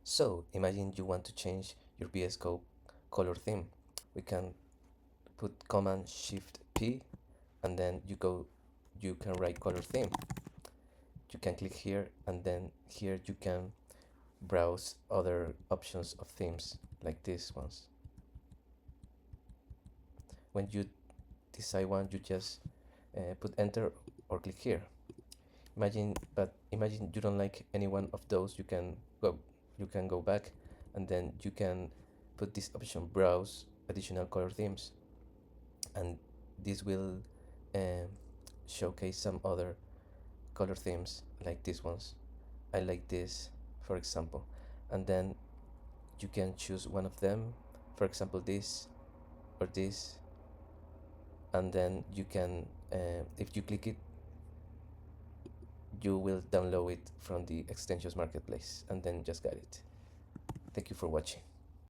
So imagine you want to change your VS Code color theme. We can put Command Shift P, and then you can write color theme. You can click here, and then here you can browse other options of themes like these ones. When you decide one, you just put enter or click here. Imagine you don't like any one of those. You can go back, and then you can put this option browse additional color themes, and this will um, showcase some other color themes like these ones. I like this, for example, and then you can choose one of them, for example this or this, and then you can if you click it, you will download it from the extensions marketplace and then just get it. Thank you for watching.